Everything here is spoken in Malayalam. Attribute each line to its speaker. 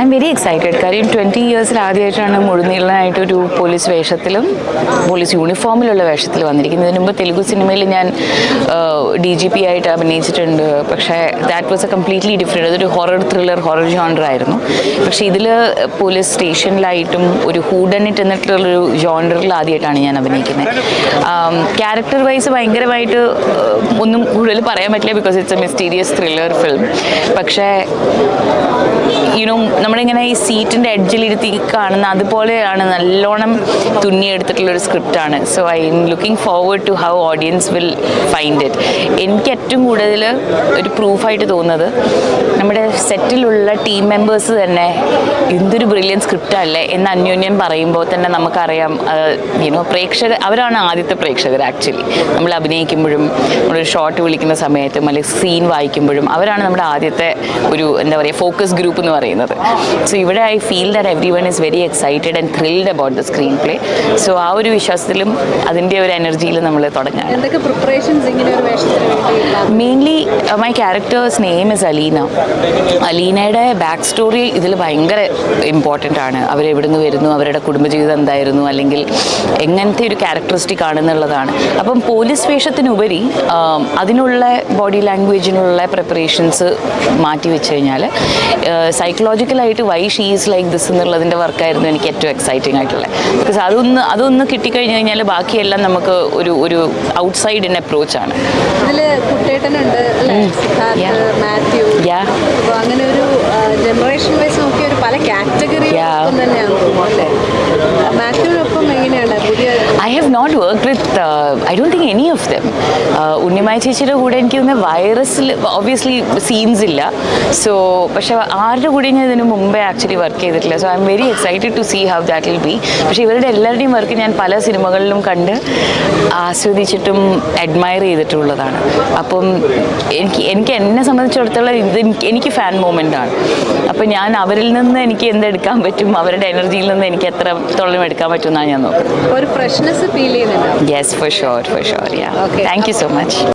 Speaker 1: I M very excited. കാര്യം 20 ഇയേഴ്സിൽ ആദ്യമായിട്ടാണ് മുഴുനീളനായിട്ടൊരു പോലീസ് വേഷത്തിലും പോലീസ് യൂണിഫോമിലുള്ള വേഷത്തിൽ വന്നിരിക്കുന്നത്. ഇതിനു മുമ്പ് തെലുഗു സിനിമയിൽ ഞാൻ DGP ആയിട്ട് അഭിനയിച്ചിട്ടുണ്ട്. പക്ഷേ that was A completely different. അതൊരു ഹൊറർ ത്രില്ലർ ഹൊറർ ജോണർ ആയിരുന്നു. പക്ഷേ ഇതിൽ പോലീസ് സ്റ്റേഷനിലായിട്ടും ഒരു ഹൂഡനിറ്റ് എന്നിട്ടുള്ളൊരു ജോണറിൽ ആദ്യമായിട്ടാണ് ഞാൻ അഭിനയിക്കുന്നത്. ക്യാരക്ടർ വൈസ് ഭയങ്കരമായിട്ട് ഒന്നും കൂടുതൽ പറയാൻ പറ്റില്ല, because it's a mysterious thriller film. പക്ഷേ നമ്മളിങ്ങനെ ഈ സീറ്റിൻ്റെ എഡ്ജിലിരുത്തി കാണുന്ന അതുപോലെയാണ്, നല്ലോണം തുന്നിയെടുത്തിട്ടുള്ളൊരു സ്ക്രിപ്റ്റാണ്. So I'm looking forward to how audience will find it. എനിക്ക് ഏറ്റവും കൂടുതൽ ഒരു പ്രൂഫായിട്ട് തോന്നുന്നത് നമ്മുടെ സെറ്റിലുള്ള ടീം മെമ്പേഴ്സ് തന്നെ എന്തൊരു ബ്രില്യൻ സ്ക്രിപ്റ്റല്ലേ എന്ന് അന്യോന്യം പറയുമ്പോൾ തന്നെ നമുക്കറിയാം, പ്രേക്ഷകർ അവരാണ് ആദ്യത്തെ പ്രേക്ഷകർ. ആക്ച്വലി നമ്മൾ അഭിനയിക്കുമ്പോഴും നമ്മളൊരു ഷോട്ട് വിളിക്കുന്ന സമയത്തും അല്ലെങ്കിൽ സീൻ വായിക്കുമ്പോഴും അവരാണ് നമ്മുടെ ആദ്യത്തെ ഒരു എന്താ പറയുക ഫോക്കസ് ഗ്രൂപ്പ് എന്ന് പറയുന്നത്. സോ ഇവിടെ I feel that everyone is very excited and thrilled about the screenplay. So ആ ഒരു വിശ്വാസത്തിലും അതിൻ്റെ ഒരു എനർജിയിലും നമ്മൾ തുടങ്ങാം. Mainly my characters name is Aleena. അലീനയുടെ ബാക്ക് സ്റ്റോറി ഇതിൽ ഭയങ്കര ഇമ്പോർട്ടൻ്റ് ആണ്. അവരെവിടുന്ന് വരുന്നു, അവരുടെ കുടുംബജീവിതം എന്തായിരുന്നു, അല്ലെങ്കിൽ എങ്ങനത്തെ ഒരു ക്യാരക്ടറിസ്റ്റിക് ആണെന്നുള്ളതാണ്. അപ്പം പോലീസ് വേഷത്തിനുപരി അതിനുള്ള ബോഡി ലാംഗ്വേജിനുള്ള പ്രിപ്പറേഷൻസ് മാറ്റി വെച്ച് കഴിഞ്ഞാൽ സൈക്കോളജിക്കലായിട്ട് why she is like this എന്നുള്ളതിൻ്റെ വർക്കായിരുന്നു എനിക്ക് ഏറ്റവും എക്സൈറ്റിംഗ് ആയിട്ടുള്ളത്. ബിക്കോസ് അതൊന്ന് കിട്ടിക്കഴിഞ്ഞ് കഴിഞ്ഞാൽ ബാക്കിയെല്ലാം നമുക്ക് ഒരു ഔട്ട്സൈഡ് ഇൻ അപ്രോച്ചാണ്.
Speaker 2: അങ്ങനെ ഒരു ജനറേഷൻ വൈസ് നോക്കിയ ഒരു പല കാറ്റഗറി തന്നെയാണ്. മാത്യുവിനൊപ്പം എങ്ങനെയാണ് പുതിയ?
Speaker 1: I have not work with I don't think any of them. Unnimaya ചേച്ചിയുടെ കൂടെ എനിക്ക് തോന്നുന്നത് വൈറസിൽ ഒബ്വിയസ്ലി സീൻസ് ഇല്ല. സോ പക്ഷേ ആരുടെ കൂടെ ഞാൻ ഇതിന് മുമ്പേ ആക്ച്വലി വർക്ക് ചെയ്തിട്ടില്ല. So I'm very excited to see how that will be. പക്ഷേ ഇവരുടെ എല്ലാവരുടെയും വർക്ക് ഞാൻ പല സിനിമകളിലും കണ്ട് ആസ്വദിച്ചിട്ടും അഡ്മയർ ചെയ്തിട്ടുള്ളതാണ്. അപ്പം എനിക്ക് എന്നെ സംബന്ധിച്ചിടത്തോളം ഇത് എനിക്ക് ഫാൻ മൂമെൻ്റ് ആണ്. അപ്പം ഞാൻ അവരിൽ നിന്ന് എനിക്ക് എന്തെടുക്കാൻ പറ്റും, അവരുടെ എനർജിയിൽ നിന്ന് എനിക്ക് എത്രത്തോളം എടുക്കാൻ പറ്റും എന്നാണ് ഞാൻ നോക്കുന്നത്.
Speaker 2: ഒരു ഫ്രഷ്നെസ് ഫീൽ ചെയ്യുന്നുണ്ട്.
Speaker 1: Yes, for sure. Yeah, thank you so much.